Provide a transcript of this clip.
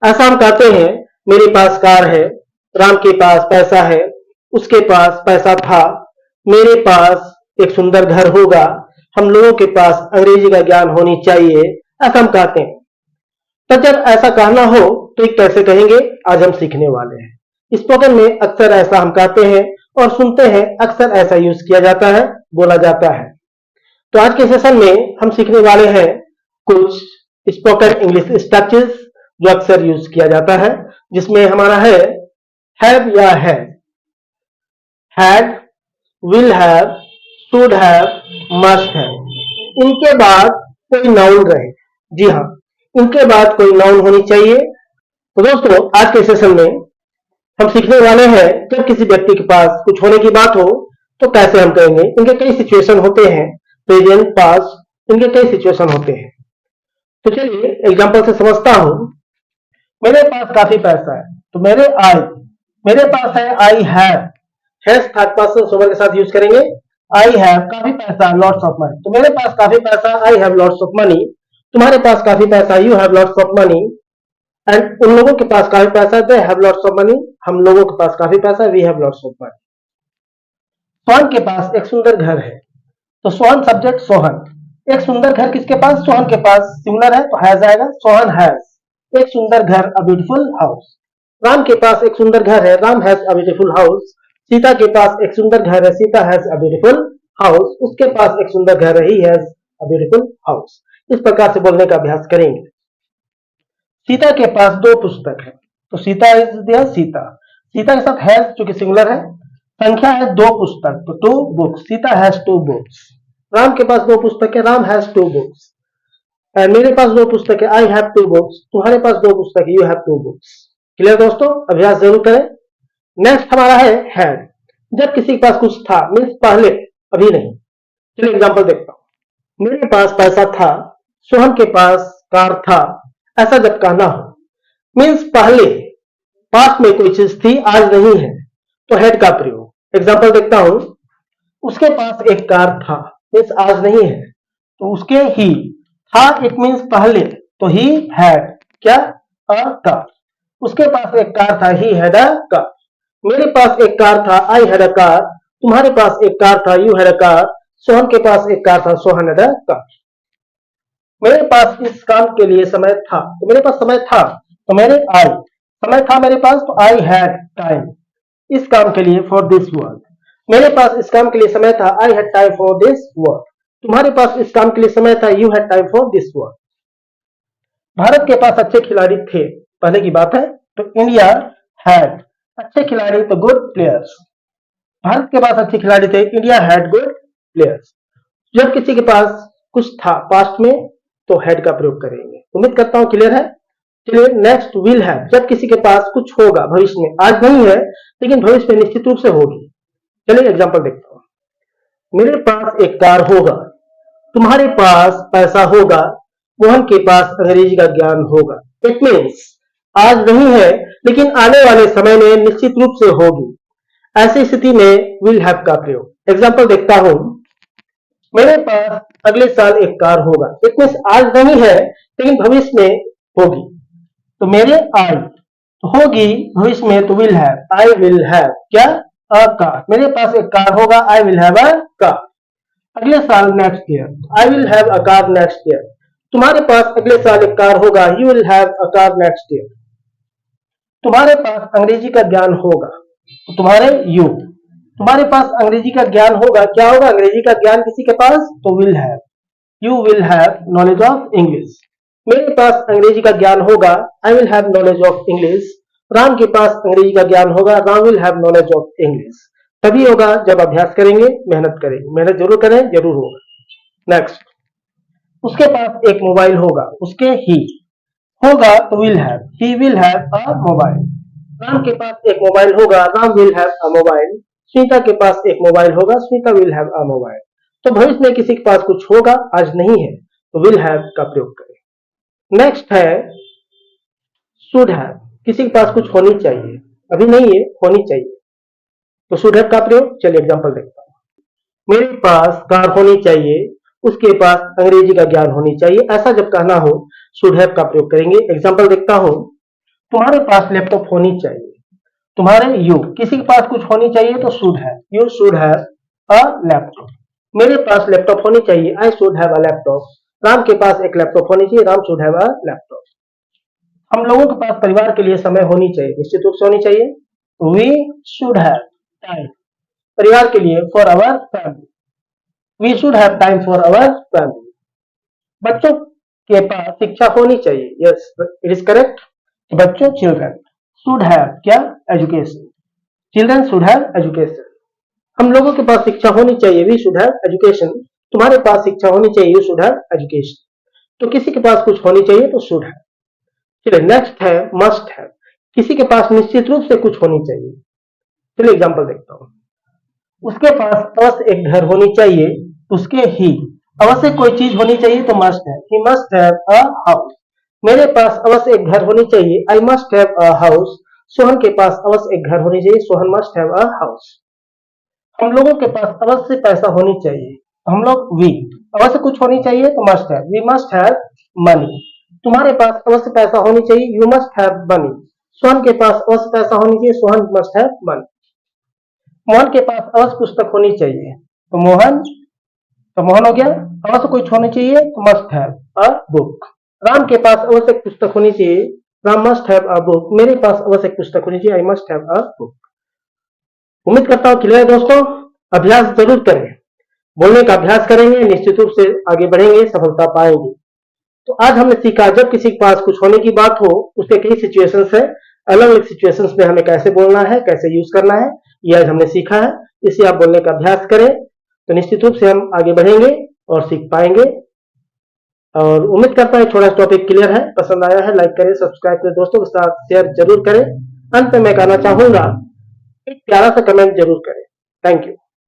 ऐसा हम कहते हैं, मेरे पास कार है, राम के पास पैसा है, उसके पास पैसा था, मेरे पास एक सुंदर घर होगा, हम लोगों के पास अंग्रेजी का ज्ञान होनी चाहिए, ऐसा हम कहते हैं। तो जब ऐसा कहना हो तो ये कैसे कहेंगे, आज हम सीखने वाले हैं। स्पोकन में अक्सर ऐसा हम कहते हैं और सुनते हैं, अक्सर ऐसा यूज किया जाता है, बोला जाता है। तो आज के सेशन में हम सीखने वाले हैं कुछ स्पोकन इंग्लिश स्ट्रक्चर्स जो अक्सर यूज किया जाता है, जिसमें हमारा है हैव या had, will have, should have, must have. इनके बाद कोई नाउन रहे, जी हाँ, इनके बाद कोई नाउन होनी चाहिए। तो दोस्तों, आज के सेशन में हम सीखने वाले हैं जब किसी व्यक्ति के पास कुछ होने की बात हो तो कैसे हम कहेंगे। इनके कई सिचुएशन होते हैं, प्रेजेंट, पास्ट, इनके कई सिचुएशन होते हैं। तो चलिए एग्जांपल से समझता हूं। मेरे पास काफी पैसा है, तो मेरे पास है I have, has third person सोवर के साथ यूज करेंगे। आई हैव काफी पैसा, लॉट्स ऑफ मनी, तो मेरे पास काफी पैसा, I have lots of money. तुम्हारे पास काफी पैसा, you have lots of money. And उन लोगों के पास काफी पैसा, they have lots of money. हम लोगों के पास काफी पैसा, we have lots of money. Sohan के पास एक सुंदर घर है, तो सोहन सब्जेक्ट सोहन। एक सुंदर घर किसके पास, सोहन के पास। सिंगुलर है तो हैज आएगा, सोहन हैज एक सुंदर घर, अ ब्यूटीफुल हाउस। राम के पास एक सुंदर घर है, Ram has a beautiful house. Sita के पास एक सुंदर घर है, Sita has a beautiful house. उसके पास एक सुंदर घर है, he has a beautiful house. इस प्रकार से बोलने का अभ्यास करेंगे। सीता के पास 2 पुस्तक है, तो सीता इज दिया, सीता के साथ हैज चूंकि सिंगुलर है, संख्या है 2 पुस्तक, तो 2 books, Sita has 2 books. Ram के पास 2 पुस्तक है, राम हैज 2 बुक्स। मेरे पास 2 पुस्तक है, आई हैव 2 बुक्स। तुम्हारे पास 2 पुस्तक है, यू हैव 2 बुक्स। क्लियर दोस्तों, अभ्यास जरूर करें। नेक्स्ट हमारा है हैड, जब किसी के पास कुछ था, मीन्स पहले, अभी नहीं। चलिए एग्जांपल देखता हूं। मेरे पास पैसा था, सोहन के पास कार था, ऐसा जब कहना हो, मीन्स पहले, पास्ट में कोई चीज थी, आज नहीं है, तो हैड का प्रयोग। एग्जांपल देखता हूं। उसके पास एक कार था, मीन्स आज नहीं है, तो उसके ही था, इट मीन्स पहले, तो ही हैड क्या, अ कार। उसके पास एक कार था, ही हैड अ कार। मेरे पास एक कार था, आई हैड अ कार। तुम्हारे पास एक कार था, you had a car. Sohan के पास एक कार था, सोहन हैड अ कार। मेरे पास इस काम के लिए समय था, तो मेरे पास समय था, तो मेरे आई, समय था मेरे पास, तो आई हैड टाइम इस काम के लिए, फॉर दिस वर्क। मेरे पास इस काम के लिए समय था, I had time for this work. तुम्हारे पास इस काम के लिए समय था, you had time for this work. Bharat के पास अच्छे खिलाड़ी थे, पहले की बात है, तो इंडिया हैड अच्छे खिलाड़ी, तो गुड प्लेयर्स। भारत के पास अच्छे खिलाड़ी थे, इंडिया हैड गुड प्लेयर्स। जब किसी के पास कुछ था पास्ट में, तो हैड का प्रयोग करेंगे। उम्मीद करता हूं क्लियर है। चलिए नेक्स्ट विल हैव, जब किसी के पास कुछ होगा भविष्य में, आज नहीं है लेकिन भविष्य में निश्चित रूप से होगी। चलिए एग्जांपल देखता हूं। मेरे पास एक कार होगा, तुम्हारे पास पैसा होगा, मोहन के पास अंग्रेजी का ज्ञान होगा। इट मीन्स आज नहीं है लेकिन आने वाले समय में निश्चित रूप से होगी। ऐसी स्थिति में विल हैव का प्रयोग। एग्जांपल देखता हूं। मेरे पास अगले साल एक कार होगा, इट मीन्स आज नहीं है लेकिन भविष्य में होगी, तो मेरे आई, तो होगी भविष्य में, तो will have, I will have क्या, अ कार। मेरे पास एक कार होगा, I will have a car. अगले साल next year, I will have a car next year. तुम्हारे पास अगले साल एक कार होगा, you will have a car next year. तुम्हारे पास अंग्रेजी का ज्ञान होगा, तो तुम्हारे यू, तुम्हारे पास अंग्रेजी का ज्ञान होगा, क्या होगा, अंग्रेजी का ज्ञान किसी के पास, तो will have, you will have knowledge of English. मेरे पास अंग्रेजी का ज्ञान होगा, I will have knowledge of English. Ram के पास अंग्रेजी का ज्ञान होगा, Ram will have knowledge of English. तभी होगा जब अभ्यास करेंगे, मेहनत करेंगे, मेहनत जरूर करें, जरूर होगा। नेक्स्ट, उसके पास एक मोबाइल होगा, उसके ही होगा, तो will have, he will have a mobile. Ram के पास एक मोबाइल होगा, Ram will have a mobile. Smita के पास एक मोबाइल होगा, Smita will have a mobile. तो भविष्य में किसी के पास कुछ होगा, आज नहीं है, तो विल हैव का प्रयोग करें। नेक्स्ट है शुड हैव, किसी के पास कुछ होनी चाहिए, अभी नहीं है, होनी चाहिए, तो शुड हैव का प्रयोग। चलिए एग्जांपल देखता हूं। मेरे पास कार होनी चाहिए, उसके पास अंग्रेजी का ज्ञान होनी चाहिए, ऐसा जब कहना हो शुड हैव का प्रयोग करेंगे। एग्जांपल देखता हूं। तुम्हारे पास लैपटॉप होनी चाहिए। तुम्हारे यू किसी के पास कुछ होनी चाहिए तो शुड है, you should have a laptop. मेरे पास लैपटॉप होनी चाहिए, I should have a laptop. Ram के पास एक लैपटॉप होनी चाहिए, Ram should have a laptop. हम लोगों के पास परिवार के लिए समय होनी चाहिए, निश्चित रूप से होनी चाहिए। वी शुड हैव टाइम परिवार के लिए, for our family. We should have time for our family. बच्चों के पास शिक्षा होनी चाहिए, यस इट इज करेक्ट। बच्चों चिल्ड्रन शुड हैव क्या, education. Children should have education. हम लोगों के पास शिक्षा होनी चाहिए, वी शुड हैव एजुकेशन। तुम्हारे पास शिक्षा होनी चाहिए, यू शुड हैव एजुकेशन। तो किसी के पास कुछ होनी चाहिए तो शुड हैव। चलिए नेक्स्ट है मस्ट हैव। किसी के पास निश्चित रूप से कुछ होनी चाहिए। चलिए एग्जांपल देखता हूं। उसके पास अवश्य एक घर होनी चाहिए, उसके ही अवश्य कोई चीज होनी चाहिए तो मस्ट है, he must have a house. मेरे पास अवश्य एक घर होनी चाहिए, I must have a house. Sohan के पास अवश्य एक घर होनी चाहिए, Sohan must have a house. हम लोगों के पास अवश्य पैसा होनी चाहिए, हम लोग वी अवश्य कुछ होनी चाहिए तो must have, we must have money. तुम्हारे पास अवश्य पैसा होनी चाहिए, you must have money. Sohan के पास अवश्य पैसा होनी चाहिए, Sohan must have money. Mohan के पास अवश्य पुस्तक होनी चाहिए तो मोहन हो गया। अवश्य कुछ होनी चाहिए तो must have a book. Ram के पास अवश्य एक पुस्तक होनी चाहिए, Ram must have a book. मेरे पास अवश्य एक पुस्तक होनी चाहिए, I must have a book. उम्मीद करता हूं क्लियर है दोस्तों। अभ्यास जरूर करें, बोलने का अभ्यास करेंगे, निश्चित रूप से आगे बढ़ेंगे, सफलता पाएंगे। तो आज हमने सीखा जब किसी के पास कुछ होने की बात हो, उसके कई सिचुएशंस है, अलग अलग सिचुएशंस में हमें कैसे बोलना है, कैसे यूज करना है, ये आज हमने सीखा है। इसे आप बोलने का अभ्यास करें तो निश्चित रूप से हम आगे बढ़ेंगे और सीख पाएंगे। और उम्मीद करता है थोड़ा टॉपिक क्लियर है, पसंद आया है, लाइक करें, सब्सक्राइब करें, दोस्तों के साथ शेयर जरूर करें। अंत में मैं कहना चाहूंगा एक प्यारा सा कमेंट जरूर करें। Thank you.